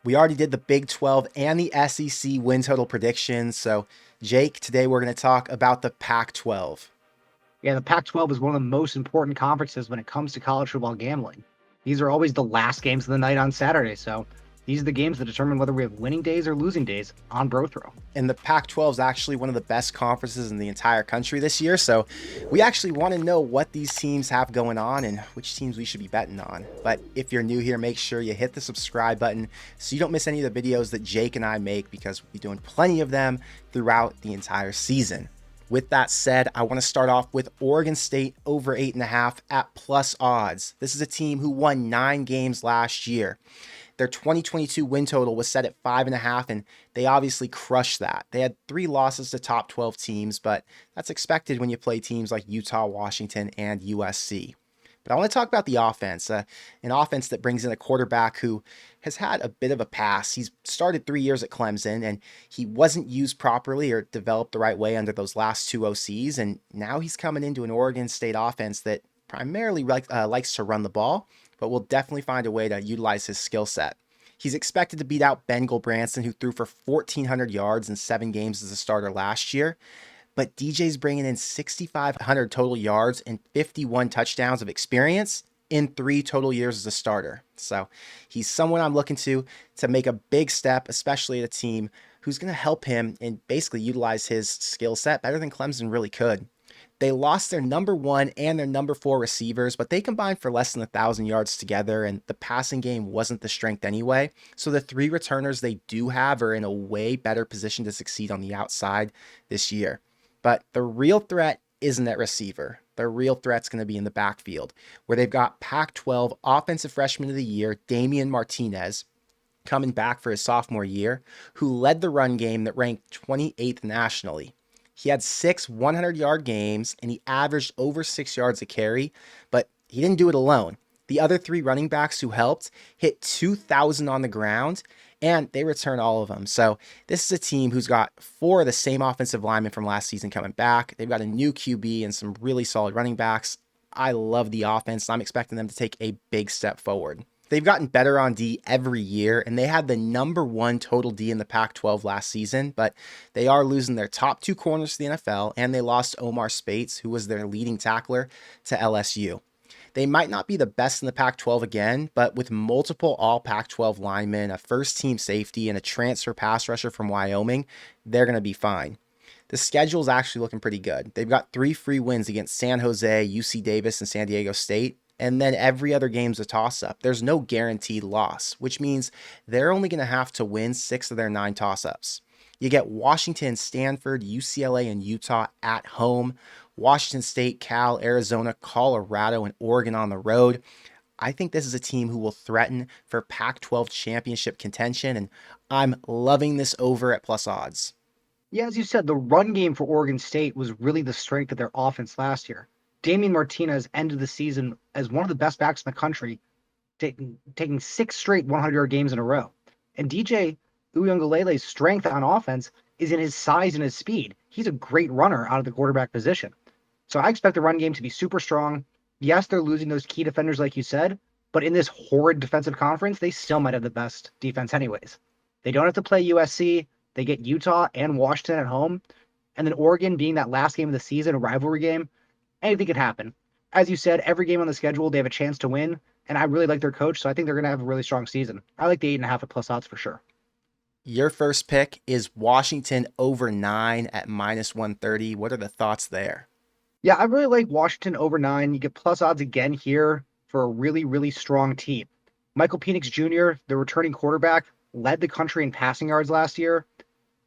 We already did the Big 12 and the SEC win total predictions. So, Jake, today we're going to talk about the Pac 12. Yeah, the Pac-12 is one of the most important conferences when it comes to college football gambling. These are always the last games of the night on Saturday, so these are the games that determine whether we have winning days or losing days on BroThrow. And the Pac 12 is actually one of the best conferences in the entire country this year. So, we actually want to know what these teams have going on and which teams we should be betting on. But if you're new here, make sure you hit the subscribe button so you don't miss any of the videos that Jake and I make, because we'll be doing plenty of them throughout the entire season. With that said, I want to start off with Oregon State over 8.5 at plus odds. This is a team who won 9 games last year. Their 2022 win total was set at 5.5, and they obviously crushed that. They had 3 losses to top 12 teams, but that's expected when you play teams like Utah, Washington, and USC. But I want to talk about the offense, an offense that brings in a quarterback who has had a bit of a pass. He's started 3 years at Clemson, and he wasn't used properly or developed the right way under those last 2 OCs, and now he's coming into an Oregon State offense that primarily likes to run the ball, but will definitely find a way to utilize his skill set. He's expected to beat out Ben Branson, who threw for 1,400 yards in 7 games as a starter last year. But DJ's bringing in 6,500 total yards and 51 touchdowns of experience in 3 total years as a starter. So he's someone I'm looking to make a big step, especially at a team who's going to help him and basically utilize his skill set better than Clemson really could. They lost their number 1 and their number 4 receivers, but they combined for less than 1,000 yards together, and the passing game wasn't the strength anyway. So the 3 returners they do have are in a way better position to succeed on the outside this year. But the real threat isn't at receiver. The real threat's going to be in the backfield, where they've got Pac-12 Offensive Freshman of the Year, Damian Martinez, coming back for his sophomore year, who led the run game that ranked 28th nationally. He had 6 100-yard games, and he averaged over 6 yards a carry, but he didn't do it alone. The other 3 running backs who helped hit 2,000 on the ground, and they return all of them. So this is a team who's got 4 of the same offensive linemen from last season coming back. They've got a new QB and some really solid running backs. I love the offense. I'm expecting them to take a big step forward. They've gotten better on D every year, and they had the number 1 total D in the Pac-12 last season, but they are losing their top 2 corners to the NFL, and they lost Omar Spates, who was their leading tackler, to LSU. They might not be the best in the Pac-12 again, but with multiple all Pac-12 linemen, a first-team safety, and a transfer pass rusher from Wyoming, they're going to be fine. The schedule is actually looking pretty good. They've got 3 free wins against San Jose, UC Davis, and San Diego State, and then every other game's a toss-up. There's no guaranteed loss, which means they're only going to have to win 6 of their 9 toss-ups. You get Washington, Stanford, UCLA, and Utah at home, Washington State, Cal, Arizona, Colorado, and Oregon on the road. I think this is a team who will threaten for Pac-12 championship contention, and I'm loving this over at plus odds. Yeah, as you said, the run game for Oregon State was really the strength of their offense last year. Damian Martinez ended the season as one of the best backs in the country, taking 6 straight 100-yard games in a row. And DJ Uyunglele's strength on offense is in his size and his speed. He's a great runner out of the quarterback position. So I expect the run game to be super strong. Yes, they're losing those key defenders like you said, but in this horrid defensive conference, they still might have the best defense anyways. They don't have to play USC. They get Utah and Washington at home. And then Oregon being that last game of the season, a rivalry game, anything could happen. As you said, every game on the schedule, they have a chance to win. And I really like their coach, so I think they're going to have a really strong season. I like the 8.5 at plus odds for sure. Your first pick is Washington over 9 at minus 130. What are the thoughts there? Yeah, I really like Washington over 9. You get plus odds again here for a really, really strong team. Michael Penix Jr., the returning quarterback, led the country in passing yards last year,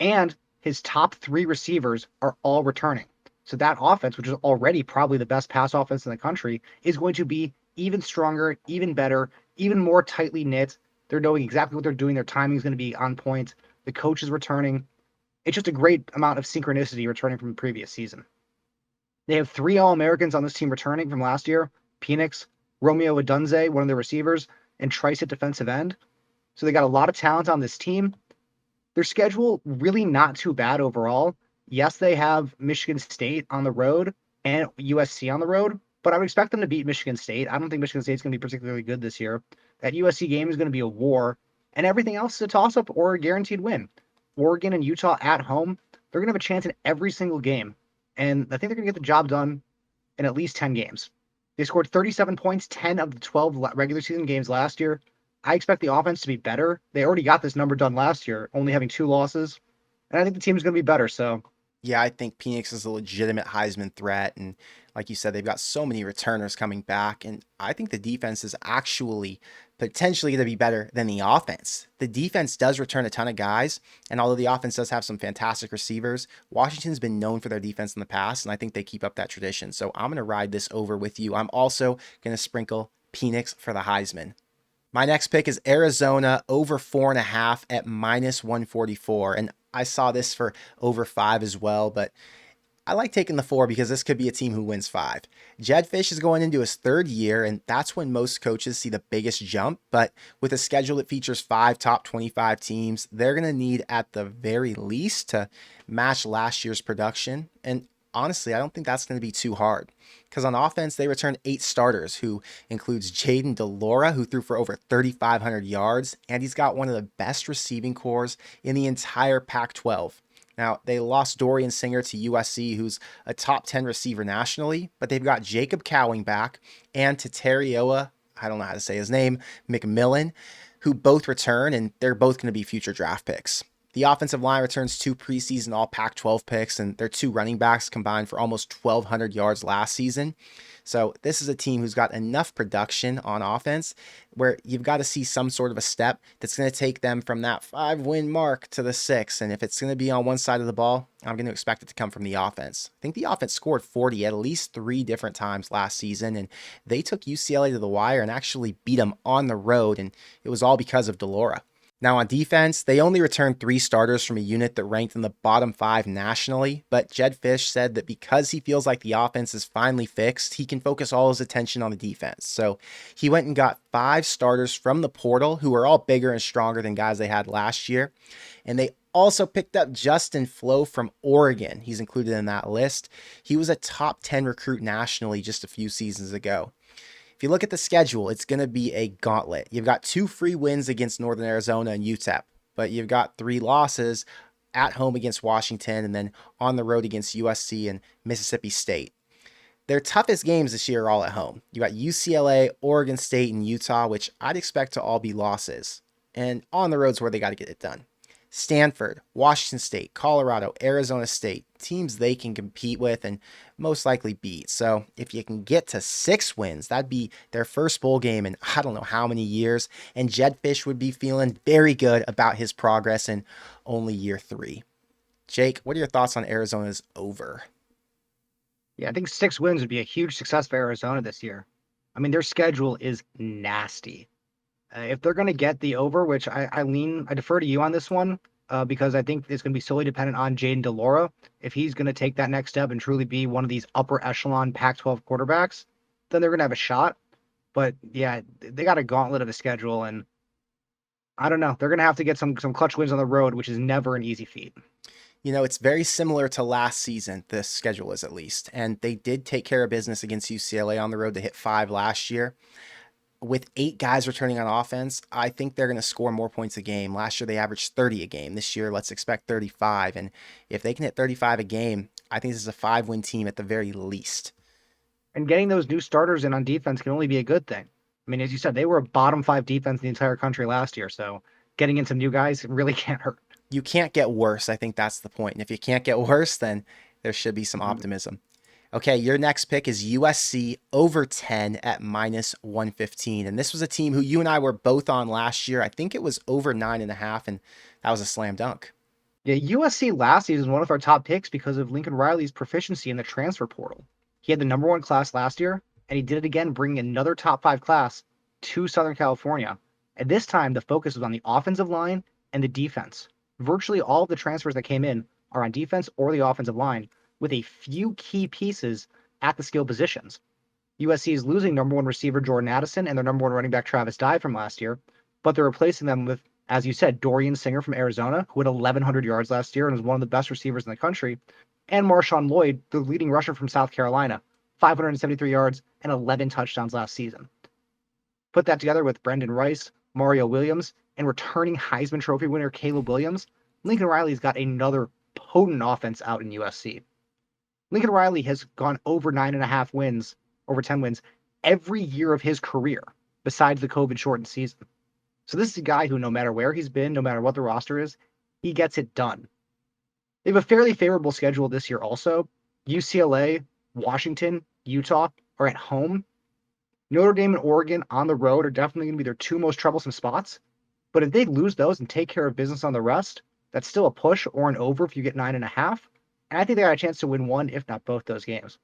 and his top 3 receivers are all returning. So that offense, which is already probably the best pass offense in the country, is going to be even stronger, even better, even more tightly knit. They're knowing exactly what they're doing. Their timing is going to be on point. The coach is returning. It's just a great amount of synchronicity returning from the previous season. They have 3 All-Americans on this team returning from last year. Penix, Romeo Odunze, one of their receivers, and Trice at defensive end. So they got a lot of talent on this team. Their schedule really not too bad overall. Yes, they have Michigan State on the road and USC on the road, but I would expect them to beat Michigan State. I don't think Michigan State's going to be particularly good this year. That USC game is going to be a war. And everything else is a toss-up or a guaranteed win. Oregon and Utah at home, they're going to have a chance in every single game. And I think they're going to get the job done in at least 10 games. They scored 37 points, 10 of the 12 regular season games last year. I expect the offense to be better. They already got this number done last year, only having 2 losses. And I think the team's going to be better. So Yeah, I think Phoenix is a legitimate Heisman threat. And like you said, they've got so many returners coming back. And I think the defense is actually potentially going to be better than the offense. The defense does return a ton of guys. And although the offense does have some fantastic receivers, Washington's been known for their defense in the past. And I think they keep up that tradition. So I'm going to ride this over with you. I'm also going to sprinkle Phoenix for the Heisman. My next pick is Arizona over 4.5 at minus 144. And I saw this for over 5 as well, but I like taking the 4 because this could be a team who wins 5. Jed Fish is going into his 3rd year, and that's when most coaches see the biggest jump. But with a schedule that features 5 top 25 teams, they're going to need at the very least to match last year's production. And honestly, I don't think that's going to be too hard. Because on offense, they returned 8 starters, who includes Jaden DeLora, who threw for over 3,500 yards, and he's got one of the best receiving cores in the entire Pac-12. Now, they lost Dorian Singer to USC, who's a top 10 receiver nationally, but they've got Jacob Cowing back and Tatarioa, I don't know how to say his name, McMillan, who both return, and they're both going to be future draft picks. The offensive line returns 2 preseason all Pac-12 picks, and their 2 running backs combined for almost 1,200 yards last season. So this is a team who's got enough production on offense where you've got to see some sort of a step that's going to take them from that 5-win mark to the 6. And if it's going to be on one side of the ball, I'm going to expect it to come from the offense. I think the offense scored 40 at least 3 different times last season, and they took UCLA to the wire and actually beat them on the road, and it was all because of DeLora. Now on defense, they only returned 3 starters from a unit that ranked in the bottom 5 nationally, but Jed Fish said that because he feels like the offense is finally fixed, he can focus all his attention on the defense. So he went and got 5 starters from the portal who are all bigger and stronger than guys they had last year. And they also picked up Justin Flo from Oregon. He's included in that list. He was a top 10 recruit nationally just a few seasons ago. If you look at the schedule, it's going to be a gauntlet. You've got 2 free wins against Northern Arizona and UTEP, but you've got 3 losses at home against Washington and then on the road against USC and Mississippi State. Their toughest games this year are all at home. You got UCLA, Oregon State, and Utah, which I'd expect to all be losses. And on the road's where they got to get it done. Stanford, Washington State, Colorado, Arizona State, teams they can compete with and most likely beat. So if you can get to 6 wins, that'd be their first bowl game in I don't know how many years. And Jed Fish would be feeling very good about his progress in only year 3. Jake, what are your thoughts on Arizona's over? yeah, I think 6 wins would be a huge success for Arizona this year. I mean, their schedule is nasty. If they're going to get the over, which I defer to you on this one because I think it's going to be solely dependent on Jaden DeLora. If he's going to take that next step and truly be one of these upper echelon Pac-12 quarterbacks, then they're going to have a shot. But yeah, they got a gauntlet of a schedule, and I don't know. They're going to have to get some clutch wins on the road, which is never an easy feat. You know, it's very similar to last season, the schedule is at least. And they did take care of business against UCLA on the road to hit 5 last year. With 8 guys returning on offense, I think they're going to score more points a game. Last year, they averaged 30 a game. This year, let's expect 35. And if they can hit 35 a game, I think this is a 5-win team at the very least. And getting those new starters in on defense can only be a good thing. I mean, as you said, they were a bottom 5 defense in the entire country last year. So getting in some new guys really can't hurt. You can't get worse. I think that's the point. And if you can't get worse, then there should be some optimism. Okay, your next pick is USC over 10 at minus 115. And this was a team who you and I were both on last year. I think it was over 9.5, and that was a slam dunk. Yeah, USC last season was one of our top picks because of Lincoln Riley's proficiency in the transfer portal. He had the number 1 class last year, and he did it again, bringing another top 5 class to Southern California. At this time, the focus was on the offensive line and the defense. Virtually all of the transfers that came in are on defense or the offensive line, with a few key pieces at the skill positions. USC is losing number 1 receiver Jordan Addison and their number 1 running back Travis Dye from last year, but they're replacing them with, as you said, Dorian Singer from Arizona, who had 1,100 yards last year and was one of the best receivers in the country, and Marshawn Lloyd, the leading rusher from South Carolina, 573 yards and 11 touchdowns last season. Put that together with Brendan Rice, Mario Williams, and returning Heisman Trophy winner Caleb Williams, Lincoln Riley's got another potent offense out in USC. Lincoln Riley has gone over 9.5 wins, over 10 wins, every year of his career, besides the COVID-shortened season. So this is a guy who, no matter where he's been, no matter what the roster is, he gets it done. They have a fairly favorable schedule this year also. UCLA, Washington, Utah are at home. Notre Dame and Oregon on the road are definitely going to be their two most troublesome spots. But if they lose those and take care of business on the rest, that's still a push or an over if you get 9.5. And I think they got a chance to win one, if not both, those games.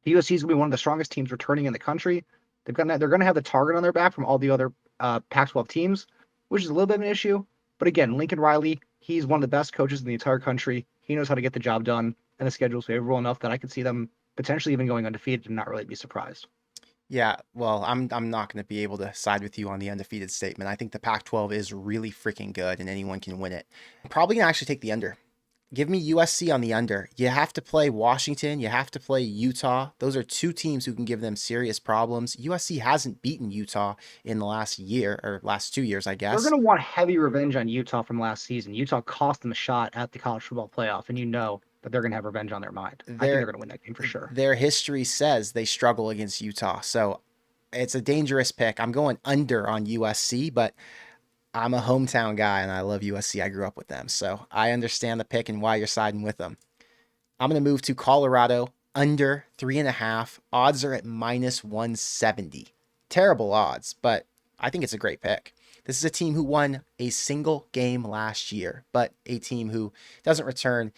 The USC is going to be one of the strongest teams returning in the country. They're going to have the target on their back from all the other Pac-12 teams, which is a little bit of an issue. But again, Lincoln Riley, he's one of the best coaches in the entire country. He knows how to get the job done, and the schedule is favorable enough that I could see them potentially even going undefeated and not really be surprised. Yeah, well, I'm not going to be able to side with you on the undefeated statement. I think the Pac-12 is really freaking good, and anyone can win it. I'm probably going to actually take the under. Give me USC on the under. You have to play Washington. You have to play Utah. Those are two teams who can give them serious problems. USC hasn't beaten Utah in the last year, or last 2 years, I guess. They're going to want heavy revenge on Utah from last season. Utah cost them a shot at the college football playoff, and you know that they're going to have revenge on their mind. I think they're going to win that game for sure. Their history says they struggle against Utah, so it's a dangerous pick. I'm going under on USC, but I'm a hometown guy, and I love USC. I grew up with them, so I understand the pick and why you're siding with them. I'm going to move to Colorado, under 3.5. Odds are at -170. Terrible odds, but I think it's a great pick. This is a team who won a single game last year, but a team who doesn't return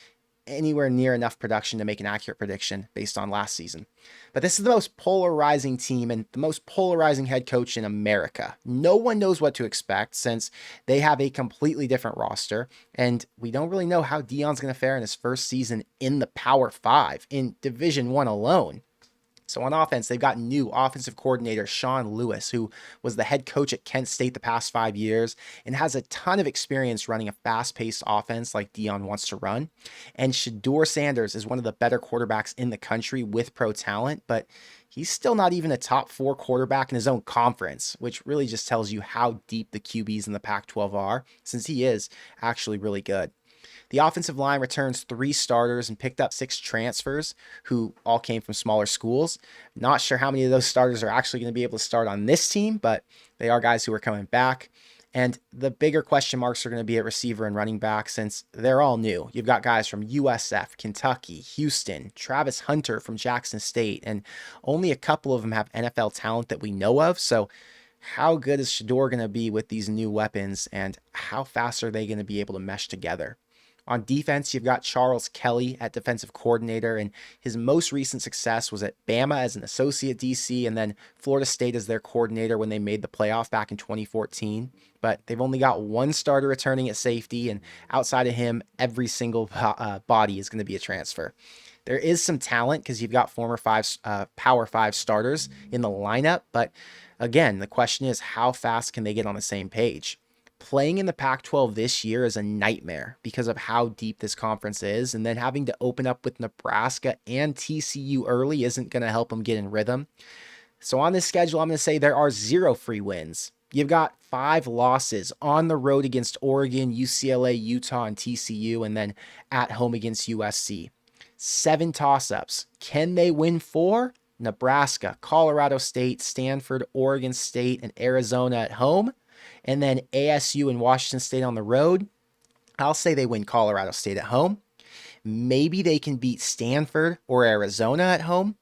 anywhere near enough production to make an accurate prediction based on last season. But this is the most polarizing team and the most polarizing head coach in America. No one knows what to expect since they have a completely different roster, and we don't really know how Deion's going to fare in his first season in the Power 5 in Division 1 alone. So on offense, they've got new offensive coordinator Sean Lewis, who was the head coach at Kent State the past 5 years and has a ton of experience running a fast-paced offense like Deion wants to run. And Shedeur Sanders is one of the better quarterbacks in the country with pro talent, but he's still not even a top 4 quarterback in his own conference, which really just tells you how deep the QBs in the Pac-12 are, since he is actually really good. The offensive line returns 3 starters and picked up 6 transfers who all came from smaller schools. Not sure how many of those starters are actually going to be able to start on this team, but they are guys who are coming back. And the bigger question marks are going to be at receiver and running back since they're all new. You've got guys from USF, Kentucky, Houston, Travis Hunter from Jackson State, and only a couple of them have NFL talent that we know of. So how good is Shedeur going to be with these new weapons, and how fast are they going to be able to mesh together? On defense, you've got Charles Kelly at defensive coordinator, and his most recent success was at Bama as an associate DC and then Florida State as their coordinator when they made the playoff back in 2014. But they've only got 1 starter returning at safety, and outside of him, every single body is going to be a transfer. There is some talent because you've got former Power 5 starters in the lineup, but again, the question is how fast can they get on the same page? Playing in the Pac-12 this year is a nightmare because of how deep this conference is, and then having to open up with Nebraska and TCU early isn't going to help them get in rhythm. So on this schedule, I'm going to say there are 0 free wins. You've got 5 losses on the road against Oregon, UCLA, Utah, and TCU, and then at home against USC. 7 toss-ups. Can they win 4? Nebraska, Colorado State, Stanford, Oregon State, and Arizona at home, and then ASU and Washington State on the road. I'll say they win Colorado State at home. Maybe they can beat Stanford or Arizona at home,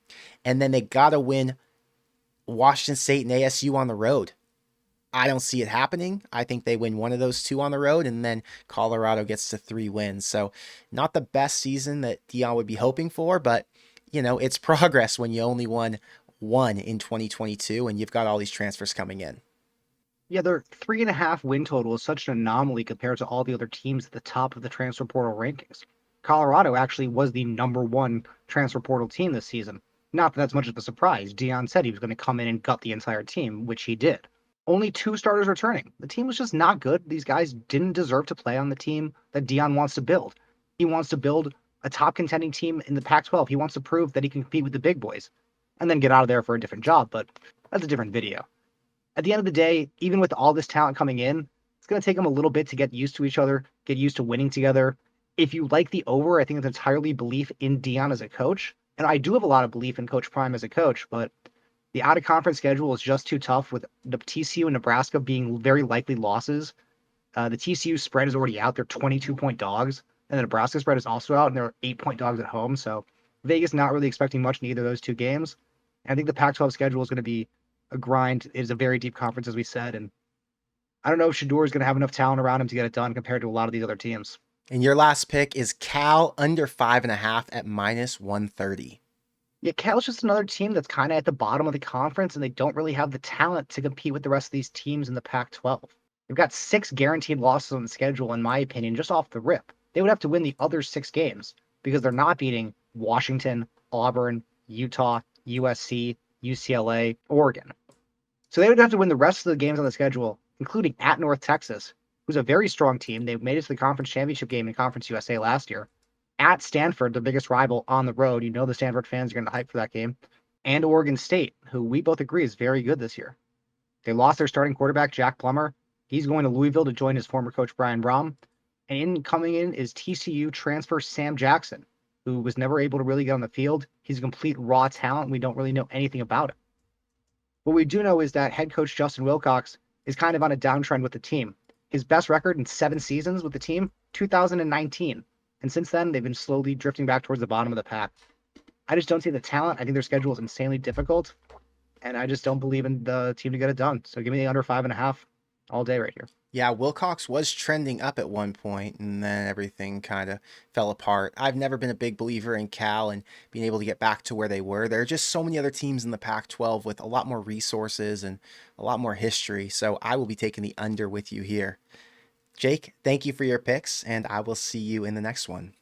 and then they got to win Washington State and ASU on the road. I don't see it happening. I think they win one of those 2 on the road, and then Colorado gets to 3 wins. So not the best season that Deion would be hoping for, but you know, it's progress when you only won 1 in 2022 and you've got all these transfers coming in. Yeah, their 3.5 win total is such an anomaly compared to all the other teams at the top of the transfer portal rankings. Colorado actually was the number 1 transfer portal team this season. Not that that's much of a surprise. Deion said he was going to come in and gut the entire team, which he did. Only 2 starters returning. The team was just not good. These guys didn't deserve to play on the team that Deion wants to build. He wants to build a top contending team in the Pac-12. He wants to prove that he can compete with the big boys and then get out of there for a different job, but that's a different video. At the end of the day, even with all this talent coming in, It's going to take them a little bit to get used to each other, get used to winning together. If you like the over, I think it's entirely belief in Dion as a coach. And I do have a lot of belief in Coach Prime as a coach, but the out of conference schedule is just too tough with the TCU and Nebraska being very likely losses. The TCU spread is already out. They're 22-point dogs. And the Nebraska spread is also out, and they're 8-point dogs at home. So Vegas not really expecting much in either of those two games. And I think the Pac-12 schedule is going to be a grind. It is a very deep conference, as we said. And I don't know if Shador is going to have enough talent around him to get it done compared to a lot of these other teams. And your last pick is Cal under 5.5 at -130. Yeah, Cal's just another team that's kind of at the bottom of the conference, and they don't really have the talent to compete with the rest of these teams in the Pac-12. They've got 6 guaranteed losses on the schedule, in my opinion, just off the rip. They would have to win the other 6 games because they're not beating Washington, Auburn, Utah, USC, UCLA, Oregon. So they would have to win the rest of the games on the schedule, including at North Texas, who's a very strong team. They made it to the conference championship game in Conference USA last year. At Stanford, the biggest rival on the road. You know the Stanford fans are going to hype for that game. And Oregon State, who we both agree is very good this year. They lost their starting quarterback, Jack Plummer. He's going to Louisville to join his former coach, Brian Brom. And coming in is TCU transfer Sam Jackson, who was never able to really get on the field. He's a complete raw talent. We don't really know anything about him. What we do know is that head coach Justin Wilcox is kind of on a downtrend with the team. His best record in 7 seasons with the team, 2019. And since then, they've been slowly drifting back towards the bottom of the pack. I just don't see the talent. I think their schedule is insanely difficult. And I just don't believe in the team to get it done. So give me the under 5.5 all day right here. Yeah, Wilcox was trending up at one point, and then everything kind of fell apart. I've never been a big believer in Cal and being able to get back to where they were. There are just so many other teams in the Pac-12 with a lot more resources and a lot more history, so I will be taking the under with you here. Jake, thank you for your picks, and I will see you in the next one.